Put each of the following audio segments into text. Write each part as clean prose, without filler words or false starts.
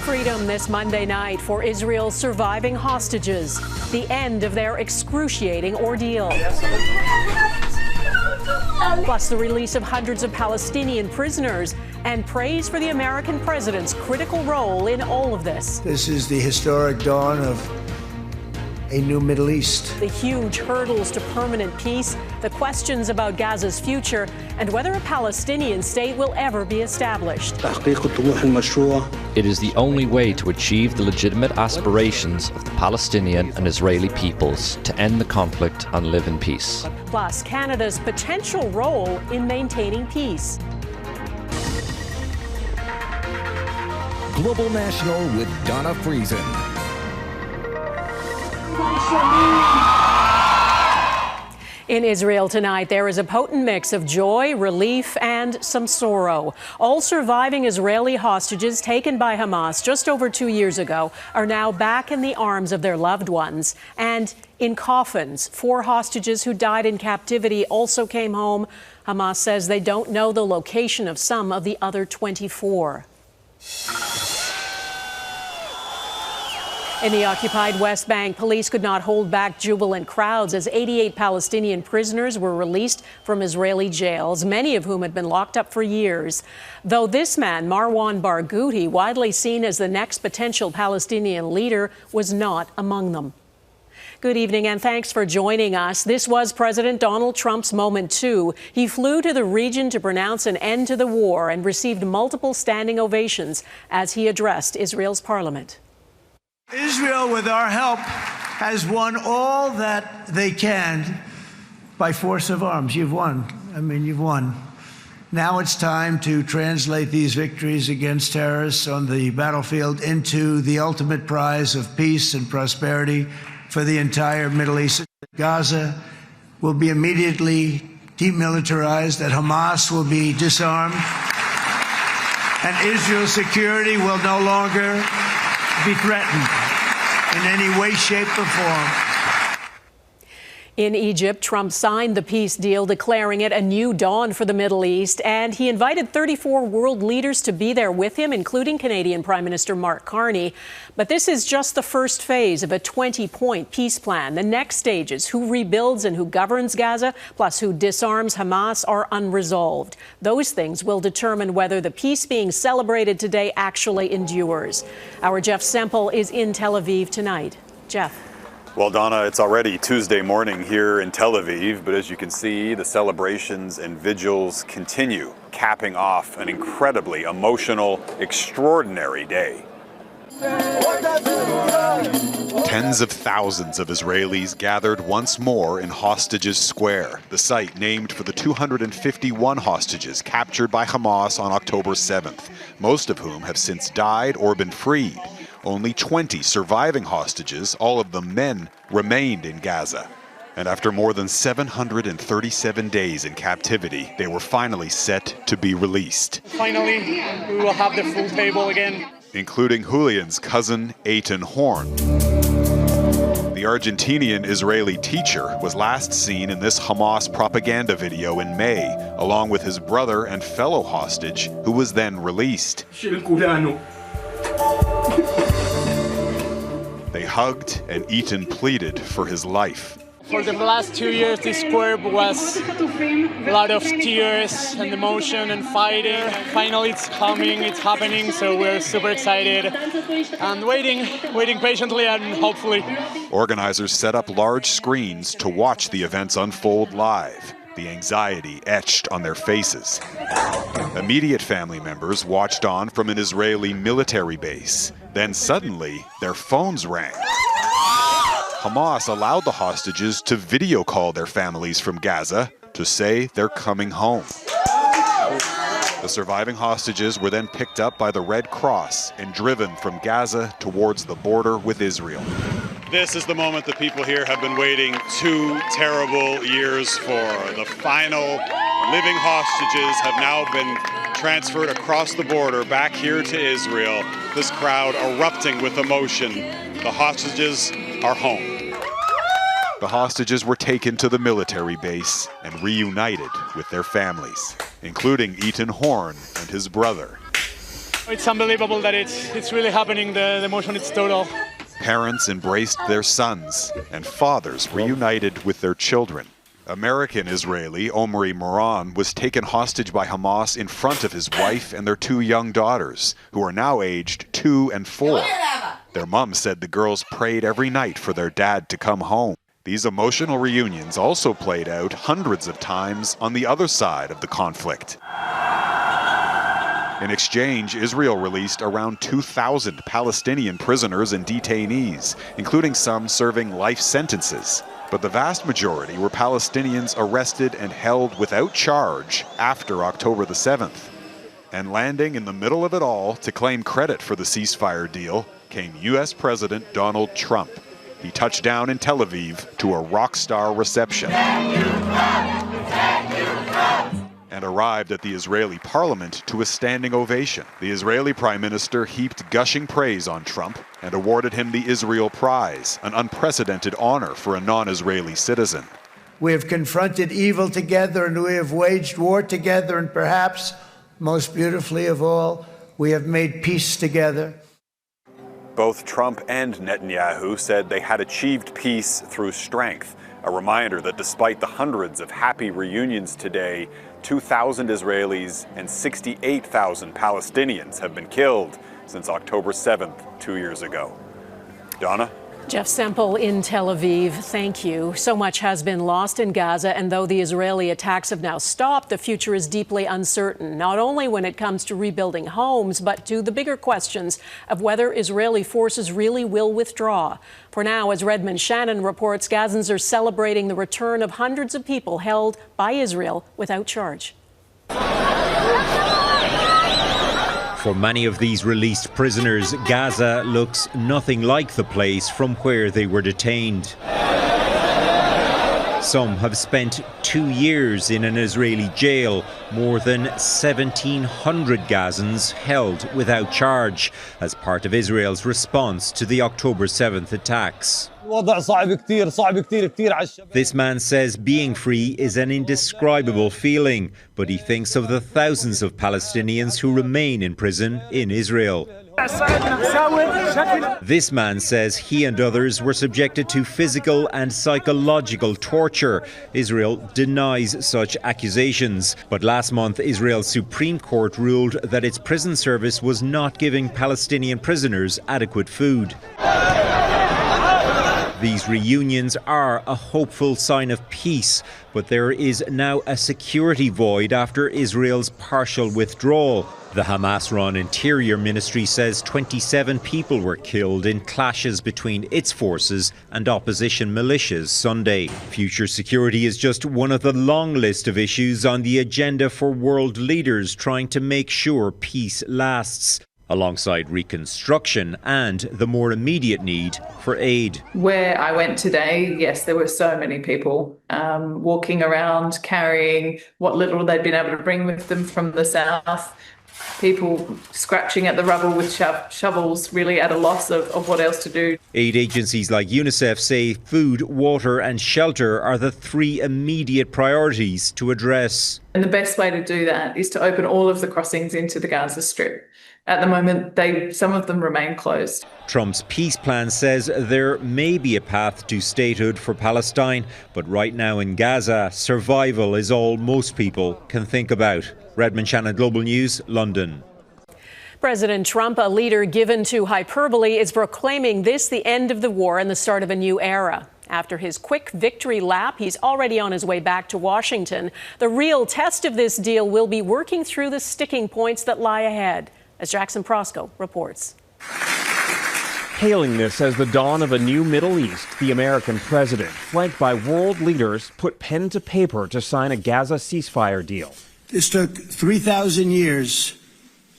freedom this Monday night for Israel's surviving hostages, the end of their excruciating ordeal. Plus the release of hundreds of Palestinian prisoners and praise for the American president's critical role in all of this. This is the historic dawn of a new Middle East. The huge hurdles to permanent peace, the questions about Gaza's future, and whether a Palestinian state will ever be established. It is the only way to achieve the legitimate aspirations of the Palestinian and Israeli peoples to end the conflict and live in peace. Plus, Canada's potential role in maintaining peace. Global National with Donna Friesen. In Israel tonight, there is a potent mix of joy, relief, and some sorrow. All surviving Israeli hostages taken by Hamas just over 2 years ago are now back in the arms of their loved ones and in coffins. 4 hostages who died in captivity also came home. Hamas says they don't know the location of some of the other 24. In the occupied West Bank, police could not hold back jubilant crowds as 88 Palestinian prisoners were released from Israeli jails, many of whom had been locked up for years. Though this man, Marwan Barghouti, widely seen as the next potential Palestinian leader, was not among them. Good evening and thanks for joining us. This was President Donald Trump's moment too. He flew to the region to pronounce an end to the war and received multiple standing ovations as he addressed Israel's parliament. Israel, with our help, has won all that they can by force of arms. You've won. I mean, you've won. Now it's time to translate these victories against terrorists on the battlefield into the ultimate prize of peace and prosperity for the entire Middle East. Gaza will be immediately demilitarized, that Hamas will be disarmed, and Israel's security will no longer be threatened in any way, shape, or form. In Egypt, Trump signed the peace deal, declaring it a new dawn for the Middle East, and he invited 34 world leaders to be there with him, including Canadian Prime Minister Mark Carney. But this is just the first phase of a 20-point peace plan. The next stages, who rebuilds and who governs Gaza, plus who disarms Hamas, are unresolved. Those things will determine whether the peace being celebrated today actually endures. Our Jeff Semple is in Tel Aviv tonight. Jeff. Well, Donna, it's already Tuesday morning here in Tel Aviv, but as you can see, the celebrations and vigils continue, capping off an incredibly emotional, extraordinary day. Tens of thousands of Israelis gathered once more in Hostages Square, the site named for the 251 hostages captured by Hamas on October 7th, most of whom have since died or been freed. Only 20 surviving hostages, all of them men, remained in Gaza. And after more than 737 days in captivity, they were finally set to be released. Finally, we will have the full table again. Including Julian's cousin, Eitan Horn. The Argentinian-Israeli teacher was last seen in this Hamas propaganda video in May, along with his brother and fellow hostage, who was then released. They hugged, and Eitan pleaded for his life. For the last 2 years, this square was a lot of tears and emotion and fighting. Finally, it's coming, it's happening, so we're super excited and waiting patiently and hopefully. Organizers set up large screens to watch the events unfold live, the anxiety etched on their faces. Immediate family members watched on from an Israeli military base. Then suddenly, their phones rang. Hamas allowed the hostages to video call their families from Gaza to say they're coming home. The surviving hostages were then picked up by the Red Cross and driven from Gaza towards the border with Israel. This is the moment that people here have been waiting 2 terrible years for. The final living hostages have now been transferred across the border back here to Israel. This crowd erupting with emotion. The hostages are home. The hostages were taken to the military base and reunited with their families, including Eitan Horn and his brother. It's unbelievable that it's really happening. The emotion is total. Parents embraced their sons, and fathers reunited with their children. American-Israeli Omri Moran was taken hostage by Hamas in front of his wife and their 2 young daughters, who are now aged 2 and 4. Their mom said the girls prayed every night for their dad to come home. These emotional reunions also played out hundreds of times on the other side of the conflict. In exchange, Israel released around 2,000 Palestinian prisoners and detainees, including some serving life sentences. But the vast majority were Palestinians arrested and held without charge after October the 7th. And landing in the middle of it all to claim credit for the ceasefire deal came U.S. President Donald Trump. He touched down in Tel Aviv to a rock star reception and arrived at the Israeli parliament to a standing ovation. The Israeli prime minister heaped gushing praise on Trump and awarded him the Israel Prize, an unprecedented honor for a non-Israeli citizen. We have confronted evil together and we have waged war together, and perhaps, most beautifully of all, we have made peace together. Both Trump and Netanyahu said they had achieved peace through strength, a reminder that despite the hundreds of happy reunions today, 2,000 Israelis and 68,000 Palestinians have been killed since October 7th, 2 years ago. Donna? Jeff Semple in Tel Aviv, thank you. So much has been lost in Gaza, and though the Israeli attacks have now stopped, the future is deeply uncertain, not only when it comes to rebuilding homes, but to the bigger questions of whether Israeli forces really will withdraw. For now, as Redmond Shannon reports, Gazans are celebrating the return of hundreds of people held by Israel without charge. For many of these released prisoners, Gaza looks nothing like the place from where they were detained. Some have spent 2 years in an Israeli jail, more than 1,700 Gazans held without charge as part of Israel's response to the October 7th attacks. This man says being free is an indescribable feeling, but he thinks of the thousands of Palestinians who remain in prison in Israel. This man says he and others were subjected to physical and psychological torture. Israel denies such accusations. But last month, Israel's Supreme Court ruled that its prison service was not giving Palestinian prisoners adequate food. These reunions are a hopeful sign of peace, but there is now a security void after Israel's partial withdrawal. The Hamas-run Interior Ministry says 27 people were killed in clashes between its forces and opposition militias Sunday. Future security is just one of the long list of issues on the agenda for world leaders trying to make sure peace lasts, alongside reconstruction and the more immediate need for aid. Where I went today, yes, there were so many people walking around, carrying what little they'd been able to bring with them from the south. People scratching at the rubble with shovels, really at a loss of what else to do. Aid agencies like UNICEF say food, water and shelter are the 3 immediate priorities to address. And the best way to do that is to open all of the crossings into the Gaza Strip. At the moment, some of them remain closed. Trump's peace plan says there may be a path to statehood for Palestine, but right now in Gaza, survival is all most people can think about. Redmond Shannon, Global News, London. President Trump, a leader given to hyperbole, is proclaiming this the end of the war and the start of a new era. After his quick victory lap, he's already on his way back to Washington. The real test of this deal will be working through the sticking points that lie ahead, as Jackson Proskow reports. Hailing this as the dawn of a new Middle East, the American president, flanked by world leaders, put pen to paper to sign a Gaza ceasefire deal. This took 3,000 years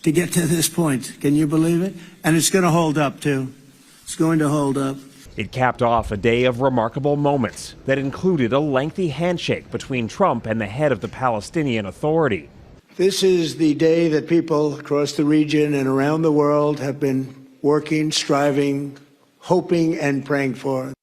to get to this point. Can you believe it? And it's going to hold up, too. It's going to hold up. It capped off a day of remarkable moments that included a lengthy handshake between Trump and the head of the Palestinian Authority. This is the day that people across the region and around the world have been working, striving, hoping, and praying for.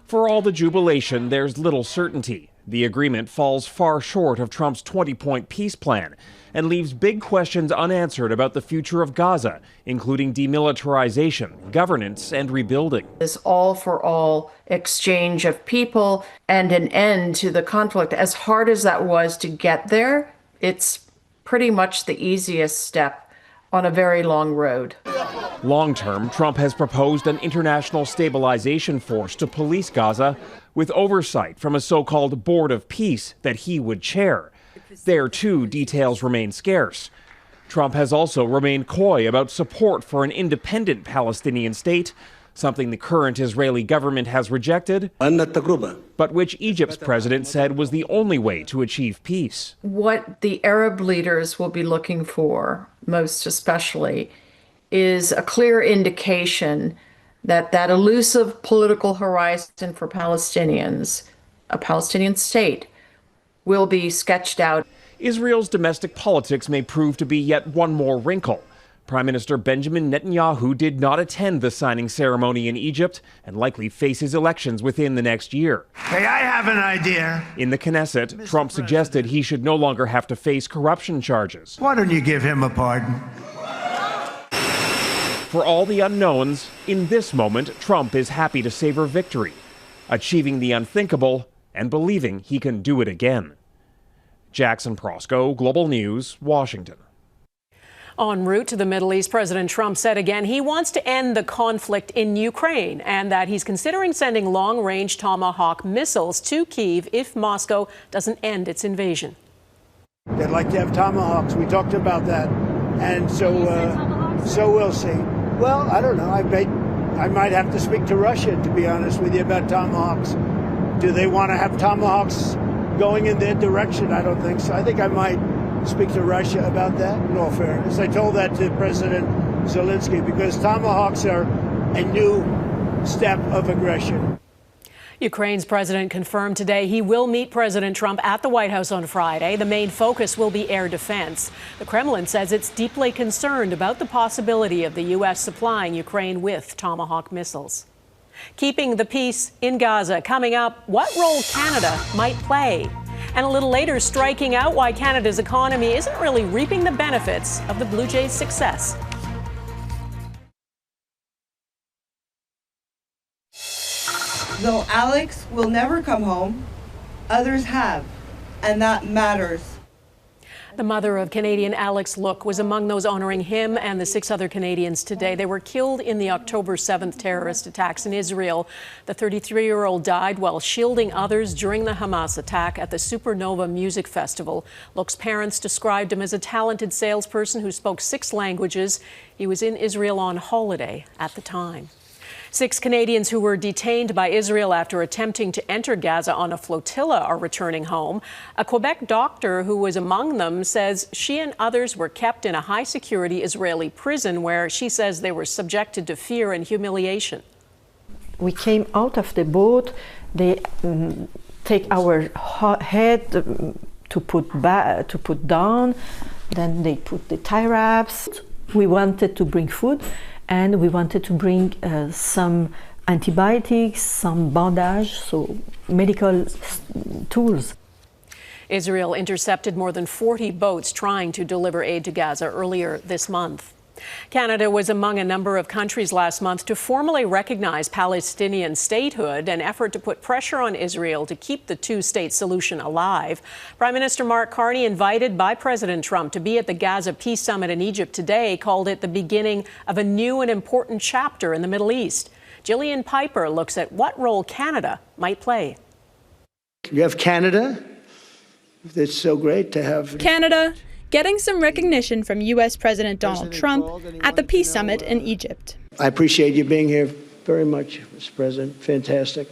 For all the jubilation, there's little certainty. The agreement falls far short of Trump's 20-point peace plan. and leaves big questions unanswered about the future of Gaza, including demilitarization, governance, and rebuilding. This all-for-all exchange of people and an end to the conflict, as hard as that was to get there, it's pretty much the easiest step on a very long road. Long-term, Trump has proposed an international stabilization force to police Gaza with oversight from a so-called Board of Peace that he would chair. There, too, details remain scarce. Trump has also remained coy about support for an independent Palestinian state, something the current Israeli government has rejected, but which Egypt's president said was the only way to achieve peace. What the Arab leaders will be looking for, most especially, is a clear indication that that elusive political horizon for Palestinians, a Palestinian state, will be sketched out. Israel's domestic politics may prove to be yet one more wrinkle. Prime Minister Benjamin Netanyahu did not attend the signing ceremony in Egypt and likely faces elections within the next year. Hey, I have an idea. In the Knesset, Trump suggested he should no longer have to face corruption charges. Why don't you give him a pardon? For all the unknowns, in this moment, Trump is happy to savor victory, achieving the unthinkable and believing he can do it again. Jackson Proskow, Global News, Washington. En route to the Middle East, President Trump said again he wants to end the conflict in Ukraine and that he's considering sending long-range Tomahawk missiles to Kyiv if Moscow doesn't end its invasion. They'd like to have Tomahawks. We talked about that. And so we'll see. Well, I don't know. I might have to speak to Russia, to be honest with you, about Tomahawks. Do they want to have Tomahawks going in their direction? I don't think so. I think I might speak to Russia about that, in all fairness. I told that to President Zelensky because Tomahawks are a new step of aggression. Ukraine's president confirmed today he will meet President Trump at the White House on Friday. The main focus will be air defense. The Kremlin says it's deeply concerned about the possibility of the U.S. supplying Ukraine with Tomahawk missiles. Keeping the peace in Gaza. Coming up, what role Canada might play. And a little later, striking out why Canada's economy isn't really reaping the benefits of the Blue Jays' success. Though Alex will never come home, others have, and that matters. The mother of Canadian Alex Look was among those honoring him and the 6 other Canadians today. They were killed in the October 7th terrorist attacks in Israel. The 33-year-old died while shielding others during the Hamas attack at the Supernova Music Festival. Look's parents described him as a talented salesperson who spoke 6 languages. He was in Israel on holiday at the time. 6 Canadians who were detained by Israel after attempting to enter Gaza on a flotilla are returning home. A Quebec doctor who was among them says she and others were kept in a high-security Israeli prison where she says they were subjected to fear and humiliation. We came out of the boat. They take our head to put down. Then they put the tie wraps. We wanted to bring food. And we wanted to bring some antibiotics, some bandage, so medical tools. Israel intercepted more than 40 boats trying to deliver aid to Gaza earlier this month. Canada was among a number of countries last month to formally recognize Palestinian statehood, an effort to put pressure on Israel to keep the two-state solution alive. Prime Minister Mark Carney, invited by President Trump to be at the Gaza Peace Summit in Egypt today, called it the beginning of a new and important chapter in the Middle East. Gillian Piper looks at what role Canada might play. You have Canada. It's so great to have Canada getting some recognition from U.S. President Donald Trump at the Peace Summit in Egypt. I appreciate you being here very much, Mr. President. Fantastic.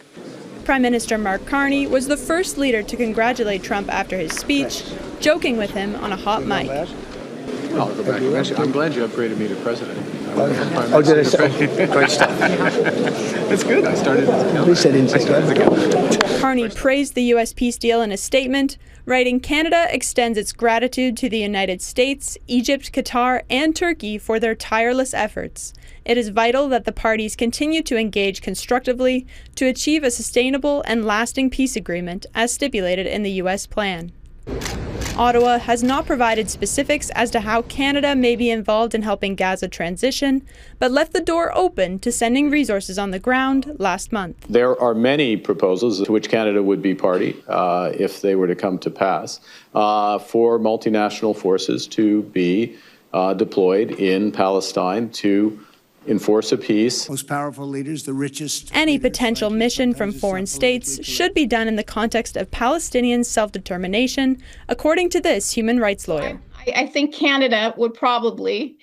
Prime Minister Mark Carney was the first leader to congratulate Trump after his speech, joking with him on a hot mic. I'll go back and mention. I'm glad you upgraded me to president. Oh, did I say? Great stuff. That's good. I started. At least I didn't say that. Carney praised the U.S. peace deal in a statement, writing, "Canada extends its gratitude to the United States, Egypt, Qatar, and Turkey for their tireless efforts. It is vital that the parties continue to engage constructively to achieve a sustainable and lasting peace agreement as stipulated in the U.S. plan." Ottawa has not provided specifics as to how Canada may be involved in helping Gaza transition, but left the door open to sending resources on the ground last month. There are many proposals to which Canada would be party if they were to come to pass for multinational forces to be deployed in Palestine to enforce a peace. Most powerful leaders, the richest. Any potential mission from foreign states should be done in the context of Palestinian self-determination, according to this human rights lawyer. I think Canada would probably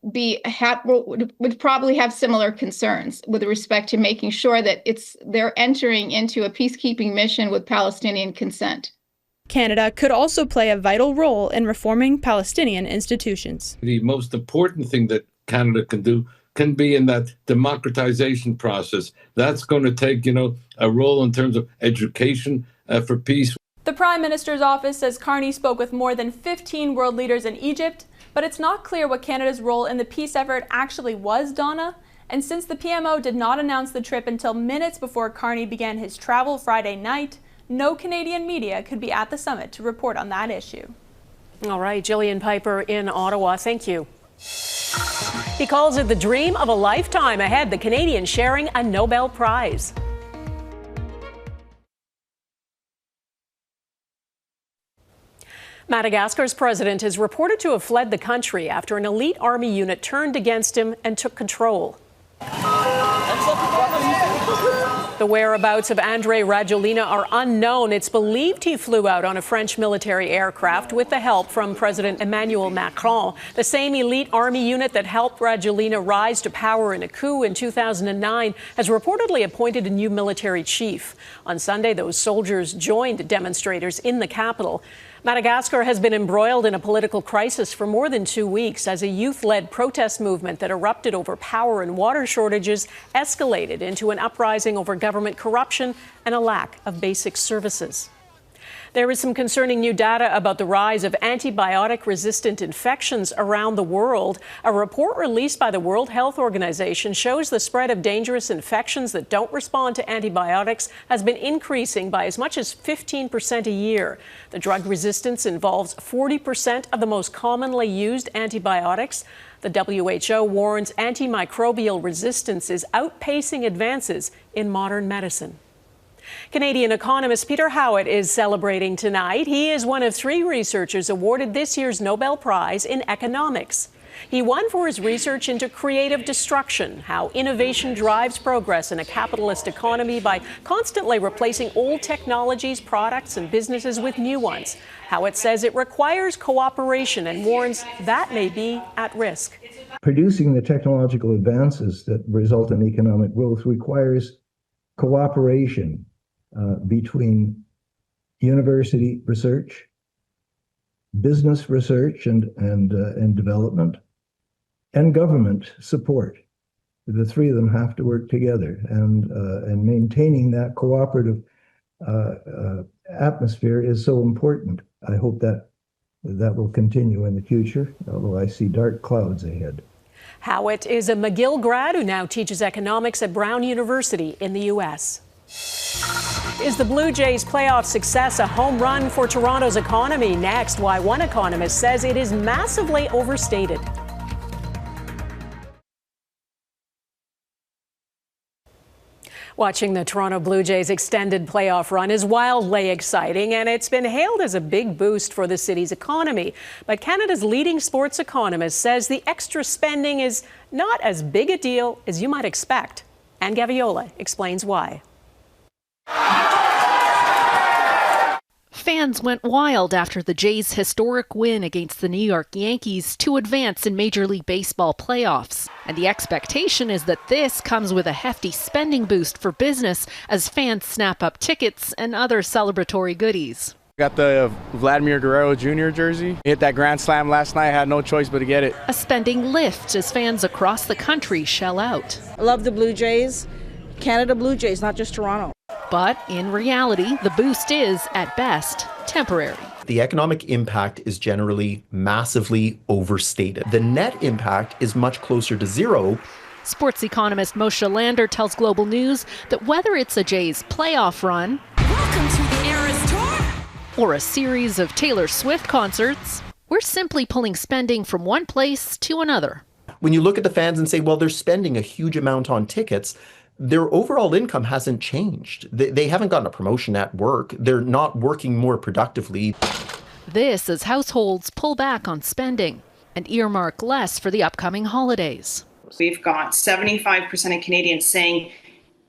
would probably have similar concerns with respect to making sure that they're entering into a peacekeeping mission with Palestinian consent. Canada could also play a vital role in reforming Palestinian institutions. The most important thing that Canada can do can be in that democratization process. That's going to take, a role in terms of education for peace. The Prime Minister's office says Carney spoke with more than 15 world leaders in Egypt, but it's not clear what Canada's role in the peace effort actually was, Donna. And since the PMO did not announce the trip until minutes before Carney began his travel Friday night, no Canadian media could be at the summit to report on that issue. All right, Jillian Piper in Ottawa, thank you. He calls it the dream of a lifetime ahead, the Canadian sharing a Nobel Prize. Madagascar's president is reported to have fled the country after an elite army unit turned against him and took control. The whereabouts of André Rajoelina are unknown. It's believed he flew out on a French military aircraft with the help from President Emmanuel Macron. The same elite army unit that helped Rajoelina rise to power in a coup in 2009 has reportedly appointed a new military chief. On Sunday, those soldiers joined demonstrators in the capital. Madagascar has been embroiled in a political crisis for more than 2 weeks as a youth-led protest movement that erupted over power and water shortages escalated into an uprising over government corruption and a lack of basic services. There is some concerning new data about the rise of antibiotic-resistant infections around the world. A report released by the World Health Organization shows the spread of dangerous infections that don't respond to antibiotics has been increasing by as much as 15% a year. The drug resistance involves 40% of the most commonly used antibiotics. The WHO warns antimicrobial resistance is outpacing advances in modern medicine. Canadian economist Peter Howitt is celebrating tonight. He is one of 3 researchers awarded this year's Nobel Prize in economics. He won for his research into creative destruction, how innovation drives progress in a capitalist economy by constantly replacing old technologies, products, and businesses with new ones. Howitt says it requires cooperation and warns that may be at risk. Producing the technological advances that result in economic growth requires cooperation between university research, business research and development, and government support. The 3 of them have to work together, and maintaining that cooperative atmosphere is so important. I hope that will continue in the future, although I see dark clouds ahead. Howitt is a McGill grad who now teaches economics at Brown University in the U.S. Is the Blue Jays' playoff success a home run for Toronto's economy? Next, why one economist says it is massively overstated. Watching the Toronto Blue Jays' extended playoff run is wildly exciting, and it's been hailed as a big boost for the city's economy. But Canada's leading sports economist says the extra spending is not as big a deal as you might expect. Anne Gaviola explains why. Fans went wild after the Jays' historic win against the New York Yankees to advance in Major League Baseball playoffs. And the expectation is that this comes with a hefty spending boost for business as fans snap up tickets and other celebratory goodies. Got the Vladimir Guerrero Jr. jersey. Hit that grand slam last night. Had no choice but to get it. A spending lift as fans across the country shell out. I love the Blue Jays. Canada Blue Jays, not just Toronto. But in reality, the boost is, at best, temporary. The economic impact is generally massively overstated. The net impact is much closer to zero. Sports economist Moshe Lander tells Global News that whether it's a Jays playoff run or a series of Taylor Swift concerts. We're simply pulling spending from one place to another. When you look at the fans and say, well, they're spending a huge amount on tickets, their overall income hasn't changed. They haven't gotten a promotion at work. They're not working more productively. This as households pull back on spending and earmark less for the upcoming holidays. We've got 75% of Canadians saying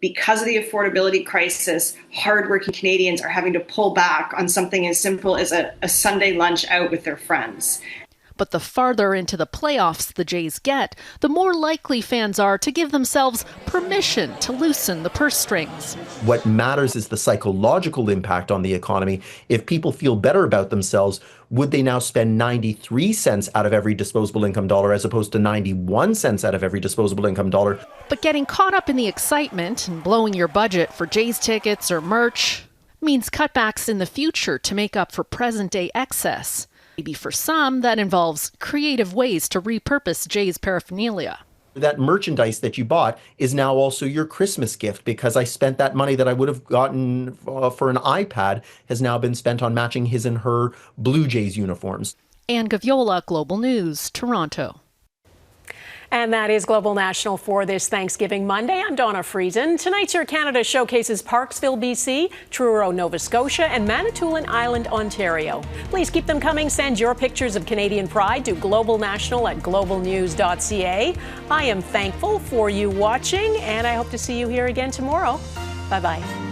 because of the affordability crisis, hardworking Canadians are having to pull back on something as simple as a Sunday lunch out with their friends. But the farther into the playoffs the Jays get, the more likely fans are to give themselves permission to loosen the purse strings. What matters is the psychological impact on the economy. If people feel better about themselves, would they now spend 93 cents out of every disposable income dollar as opposed to 91 cents out of every disposable income dollar? But getting caught up in the excitement and blowing your budget for Jays tickets or merch means cutbacks in the future to make up for present-day excess. Maybe for some, that involves creative ways to repurpose Jays paraphernalia. That merchandise that you bought is now also your Christmas gift because I spent that money that I would have gotten for an iPad has now been spent on matching his and her Blue Jays uniforms. Anne Gaviola, Global News, Toronto. And that is Global National for this Thanksgiving Monday. I'm Donna Friesen. Tonight's Your Canada showcases Parksville, BC, Truro, Nova Scotia, and Manitoulin Island, Ontario. Please keep them coming. Send your pictures of Canadian pride to globalnational@globalnews.ca. I am thankful for you watching, and I hope to see you here again tomorrow. Bye-bye.